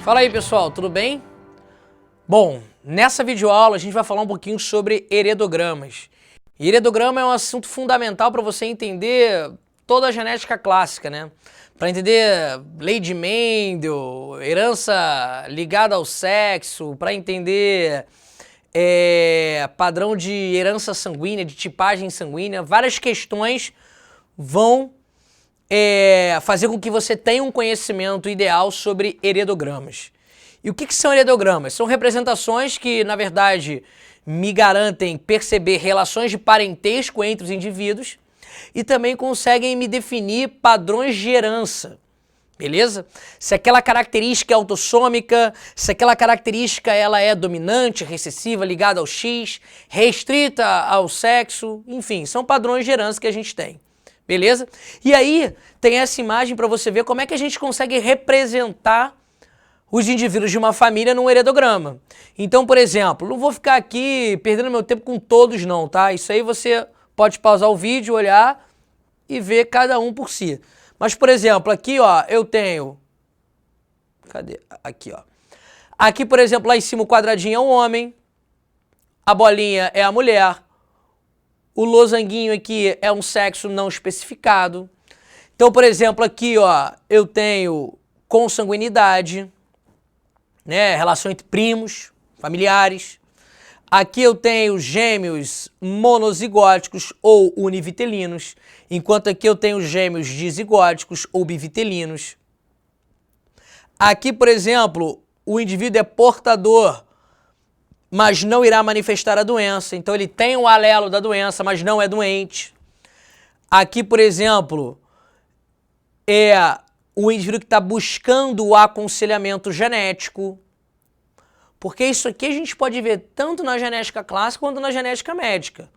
Fala aí, pessoal, tudo bem? Bom, nessa videoaula a gente vai falar um pouquinho sobre heredogramas. E heredograma é um assunto fundamental para você entender toda a genética clássica, né? Para entender lei de Mendel, herança ligada ao sexo, para entender padrão de herança sanguínea, de tipagem sanguínea, várias questões vão fazer com que você tenha um conhecimento ideal sobre heredogramas. E o que são heredogramas? São representações que, na verdade, me garantem perceber relações de parentesco entre os indivíduos e também conseguem me definir padrões de herança, beleza? Se aquela característica é autossômica, se aquela característica ela é dominante, recessiva, ligada ao X, restrita ao sexo, enfim, são padrões de herança que a gente tem. Beleza? E aí tem essa imagem para você ver como é que a gente consegue representar os indivíduos de uma família num heredograma. Então, por exemplo, não vou ficar aqui perdendo meu tempo com todos não, tá? Isso aí você pode pausar o vídeo, olhar e ver cada um por si. Mas, por exemplo, aqui, ó, eu tenho... Cadê? Aqui, ó. Aqui, por exemplo, lá em cima o quadradinho é o homem, a bolinha é a mulher, o losanguinho aqui é um sexo não especificado. Então, por exemplo, aqui, ó, eu tenho consanguinidade, né, relação entre primos, familiares. Aqui eu tenho gêmeos monozigóticos ou univitelinos, enquanto aqui eu tenho gêmeos dizigóticos ou bivitelinos. Aqui, por exemplo, o indivíduo é portador, mas não irá manifestar a doença. Então ele tem o alelo da doença, mas não é doente. Aqui, por exemplo, é o indivíduo que está buscando o aconselhamento genético. Porque isso aqui a gente pode ver tanto na genética clássica quanto na genética médica.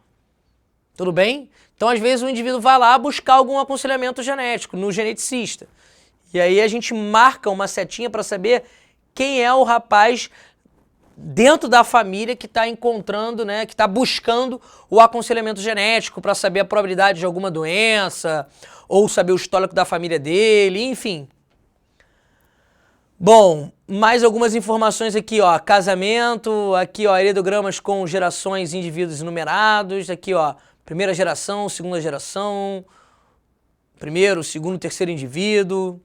Tudo bem? Então, às vezes, o indivíduo vai lá buscar algum aconselhamento genético no geneticista. E aí a gente marca uma setinha para saber quem é o rapaz dentro da família que está encontrando, né, que está buscando o aconselhamento genético para saber a probabilidade de alguma doença, ou saber o histórico da família dele, enfim. Bom, mais algumas informações aqui, ó, casamento, aqui, ó, heredogramas com gerações e indivíduos numerados, aqui, ó, primeira geração, segunda geração, primeiro, segundo, terceiro indivíduo,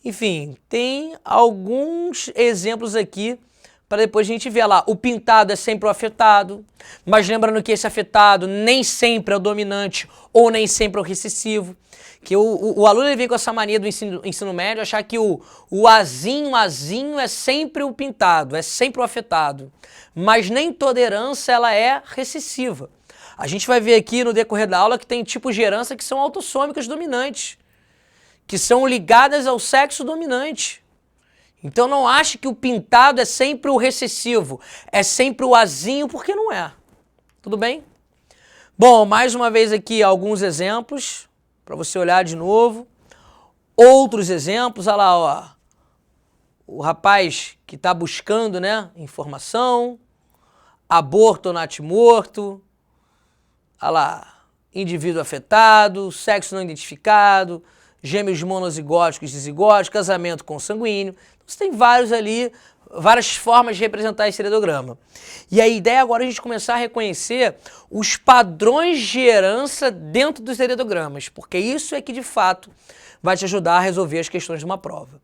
enfim, tem alguns exemplos aqui para depois a gente ver lá. O pintado é sempre o afetado, mas lembrando que esse afetado nem sempre é o dominante ou nem sempre é o recessivo. Que o aluno ele vem com essa mania do ensino médio achar que o azinho é sempre o pintado, é sempre o afetado. Mas nem toda herança ela é recessiva. A gente vai ver aqui no decorrer da aula que tem tipos de herança que são autossômicas dominantes, que são ligadas ao sexo dominante. Então não ache que o pintado é sempre o recessivo, é sempre o azinho, porque não é. Tudo bem? Bom, mais uma vez aqui alguns exemplos, para você olhar de novo. Outros exemplos, olha lá, ó. O rapaz que está buscando, né, informação, aborto ou natimorto, olha lá, indivíduo afetado, sexo não identificado, gêmeos monozigóticos, dizigóticos, casamento consanguíneo. Você tem vários ali, várias formas de representar esse heredograma. E a ideia agora é a gente começar a reconhecer os padrões de herança dentro dos heredogramas, porque isso é que de fato vai te ajudar a resolver as questões de uma prova.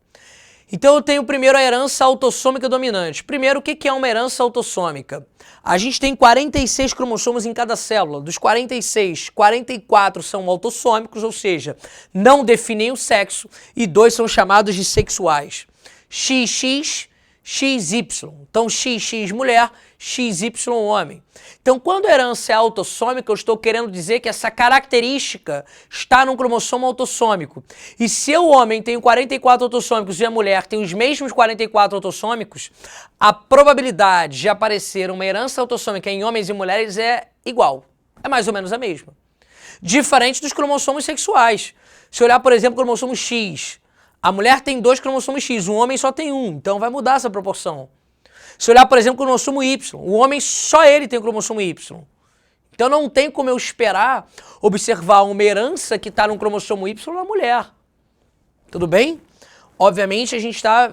Então eu tenho primeiro a herança autossômica dominante. Primeiro, o que é uma herança autossômica? A gente tem 46 cromossomos em cada célula. Dos 46, 44 são autossômicos, ou seja, não definem o sexo, e 2 são chamados de sexuais. XX, XY. Então, XX mulher, XY homem. Então, quando a herança é autossômica, eu estou querendo dizer que essa característica está num cromossomo autossômico. E se o homem tem 44 autossômicos e a mulher tem os mesmos 44 autossômicos, a probabilidade de aparecer uma herança autossômica em homens e mulheres é igual. É mais ou menos a mesma. Diferente dos cromossomos sexuais. Se olhar, por exemplo, o cromossomo X, a mulher tem 2 cromossomos X, o homem só tem 1, então vai mudar essa proporção. Se olhar, por exemplo, o cromossomo Y, o homem só ele tem o cromossomo Y. Então não tem como eu esperar observar uma herança que está no cromossomo Y na mulher. Tudo bem? Obviamente a gente está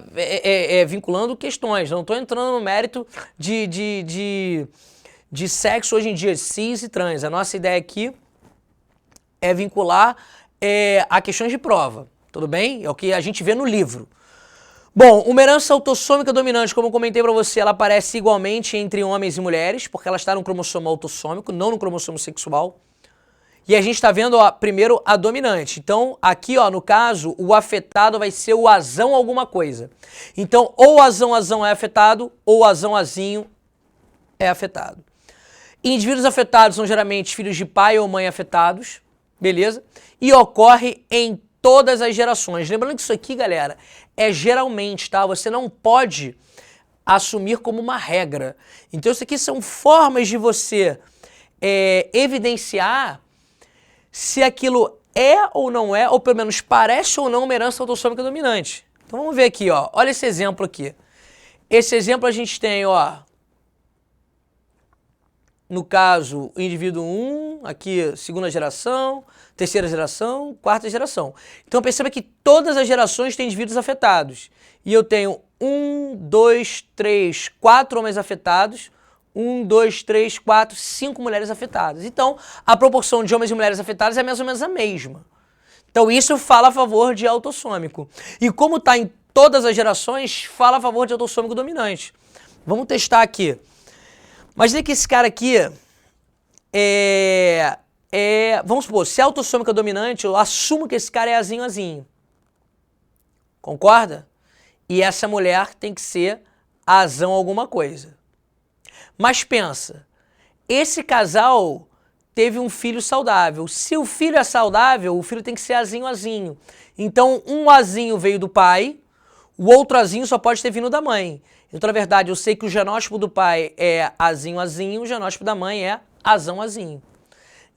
vinculando questões, não estou entrando no mérito de sexo hoje em dia, cis e trans. A nossa ideia aqui é vincular a questões de prova, tudo bem? É o que a gente vê no livro. Bom, uma herança autossômica dominante, como eu comentei para você, ela aparece igualmente entre homens e mulheres, porque ela está no cromossomo autossômico, não no cromossomo sexual. E a gente está vendo, ó, primeiro a dominante. Então, aqui, ó, no caso, o afetado vai ser o azão alguma coisa. Então, ou azão é afetado, ou azão azinho é afetado. Indivíduos afetados são geralmente filhos de pai ou mãe afetados, beleza? E ocorre em todas as gerações. Lembrando que isso aqui, galera, é geralmente, tá? Você não pode assumir como uma regra. Então, isso aqui são formas de você evidenciar se aquilo é ou não é, ou pelo menos parece ou não uma herança autossômica dominante. Então, vamos ver aqui, ó. Olha esse exemplo aqui. Esse exemplo a gente tem, ó, no caso, o indivíduo 1, aqui segunda geração, terceira geração, quarta geração. Então perceba que todas as gerações têm indivíduos afetados. E eu tenho 1, 2, 3, 4 homens afetados, 1, 2, 3, 4, 5 mulheres afetadas. Então a proporção de homens e mulheres afetadas é mais ou menos a mesma. Então isso fala a favor de autossômico. E como está em todas as gerações, fala a favor de autossômico dominante. Vamos testar aqui. Imagina que esse cara aqui vamos supor, se é autossômica dominante, eu assumo que esse cara é azinho. Concorda? E essa mulher tem que ser azão alguma coisa. Mas pensa, esse casal teve um filho saudável. Se o filho é saudável, o filho tem que ser azinho. Então, um azinho veio do pai, o outro azinho só pode ter vindo da mãe. Então, na verdade, eu sei que o genótipo do pai é azinho, o genótipo da mãe é azão.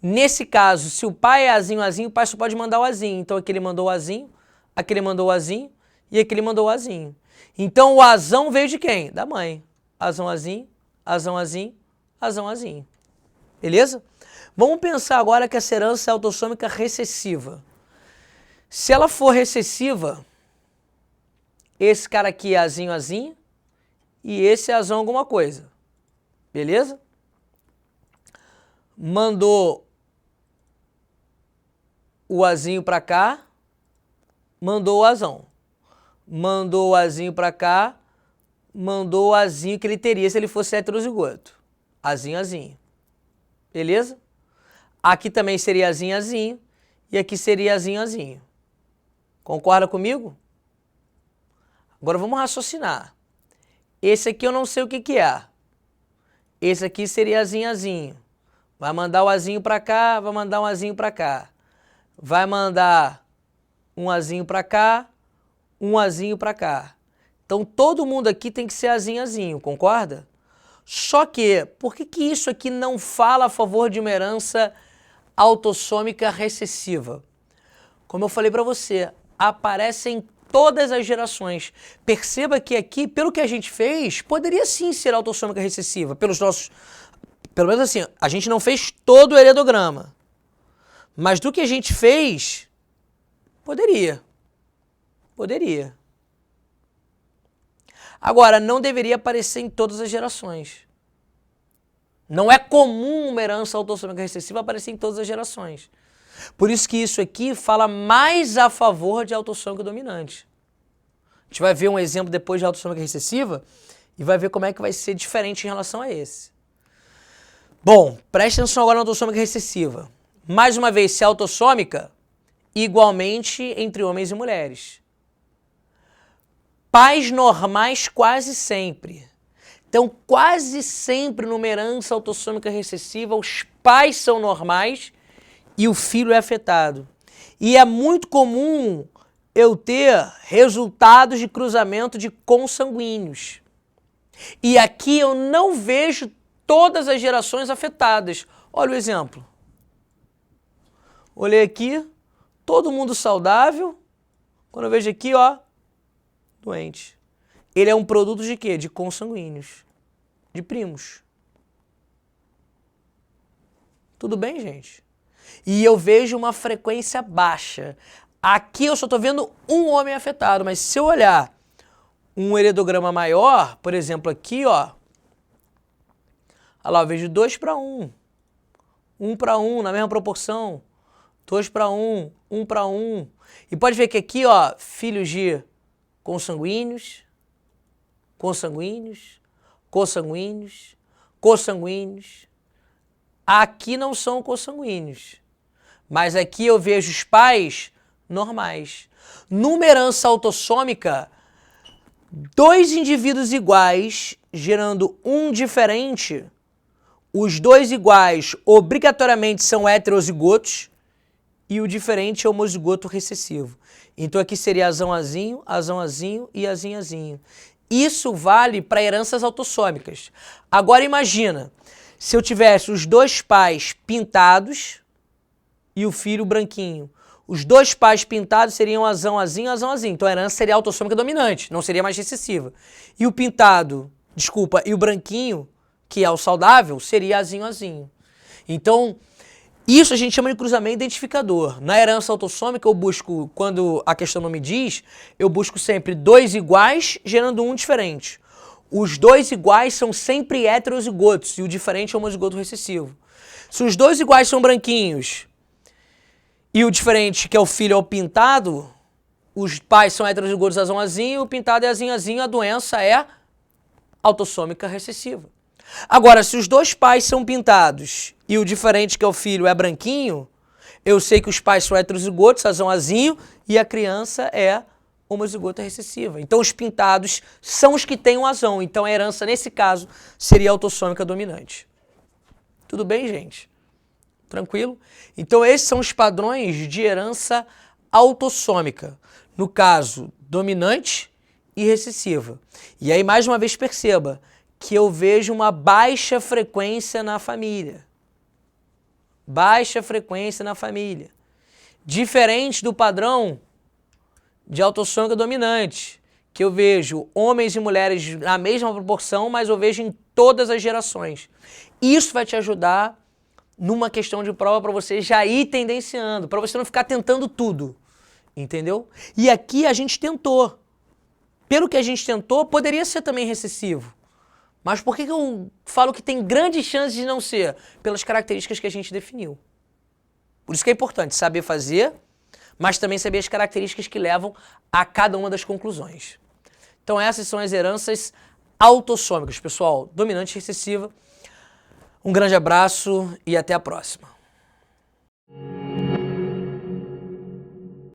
Nesse caso, se o pai é azinho, o pai só pode mandar o azinho. Então, aquele mandou o azinho, aquele mandou o azinho e aquele mandou o azinho. Então, o azão veio de quem? Da mãe. Azão. Beleza? Vamos pensar agora que essa herança é autossômica recessiva. Se ela for recessiva, esse cara aqui é azinho, e esse é azão alguma coisa. Beleza? Mandou o azinho para cá, mandou o azão. Mandou o azinho para cá, mandou o azinho que ele teria se ele fosse heterozigoto. Azinho. Beleza? Aqui também seria azinho, e aqui seria azinho. Concorda comigo? Agora vamos raciocinar. Esse aqui eu não sei o que é. Esse aqui seria azinho. Vai mandar o azinho para cá, vai mandar um azinho para cá. Vai mandar um azinho para cá, um azinho para cá. Então todo mundo aqui tem que ser azinho, concorda? Só que, por que isso aqui não fala a favor de uma herança autossômica recessiva? Como eu falei para você, aparece em todas as gerações. Perceba que aqui, pelo que a gente fez, poderia sim ser autossômica recessiva, pelos nossos... Pelo menos assim, a gente não fez todo o heredograma. Mas do que a gente fez, poderia. Agora, não deveria aparecer em todas as gerações. Não é comum uma herança autossômica recessiva aparecer em todas as gerações. Por isso que isso aqui fala mais a favor de autossômica dominante. A gente vai ver um exemplo depois de autossômica recessiva e vai ver como é que vai ser diferente em relação a esse. Bom, preste atenção agora na autossômica recessiva. Mais uma vez, se é autossômica, igualmente entre homens e mulheres. Pais normais quase sempre. Então, quase sempre numa herança autossômica recessiva, os pais são normais e o filho é afetado. E é muito comum eu ter resultados de cruzamento de consanguíneos. E aqui eu não vejo todas as gerações afetadas. Olha o exemplo. Olhei aqui, todo mundo saudável. Quando eu vejo aqui, ó, doente. Ele é um produto de quê? De consanguíneos, de primos. Tudo bem, gente? E eu vejo uma frequência baixa. Aqui eu só estou vendo um homem afetado, mas se eu olhar um heredograma maior, por exemplo aqui, ó, olha lá, eu vejo 2 para 1. 1 para 1, na mesma proporção. 2 para 1, 1 para 1. E pode ver que aqui, ó, filhos de consanguíneos, consanguíneos, consanguíneos, consanguíneos. Aqui não são consanguíneos. Mas aqui eu vejo os pais normais. Numa herança autossômica, 2 indivíduos iguais gerando um diferente, os 2 iguais obrigatoriamente são heterozigotos e o diferente é homozigoto recessivo. Então aqui seria azão azinho, azão azinho e azinho azinho. Isso vale para heranças autossômicas. Agora imagina, se eu tivesse os 2 pais pintados e o filho branquinho. Os 2 pais pintados seriam azão azinho, azão azinho. Então a herança seria autossômica dominante, não seria mais recessiva. E o pintado, desculpa, e o branquinho, que é o saudável, seria azinho azinho. Então, isso a gente chama de cruzamento identificador. Na herança autossômica eu busco, quando a questão não me diz, eu busco sempre 2 iguais gerando um diferente. Os 2 iguais são sempre heterozigotos e o diferente é homozigoto recessivo. Se os 2 iguais são branquinhos e o diferente, que é o filho, é o pintado, os pais são heterozigotos azão azinho, o pintado é azinho azinho, a doença é autossômica recessiva. Agora, se os 2 pais são pintados e o diferente, que é o filho, é branquinho, eu sei que os pais são heterozigotos, azão azinho, e a criança é homozigota recessiva. Então os pintados são os que têm um azão. Então a herança, nesse caso, seria autossômica dominante. Tudo bem, gente? Tranquilo? Então esses são os padrões de herança autossômica. No caso, dominante e recessiva. E aí, mais uma vez, perceba que eu vejo uma baixa frequência na família. Baixa frequência na família. Diferente do padrão de autossômica dominante, que eu vejo homens e mulheres na mesma proporção, mas eu vejo em todas as gerações. Isso vai te ajudar numa questão de prova para você já ir tendenciando, para você não ficar tentando tudo, entendeu? E aqui a gente tentou. Pelo que a gente tentou, poderia ser também recessivo. Mas por que eu falo que tem grandes chances de não ser? Pelas características que a gente definiu. Por isso que é importante saber fazer, mas também saber as características que levam a cada uma das conclusões. Então essas são as heranças autossômicas, pessoal, dominante e recessiva. Um grande abraço e até a próxima.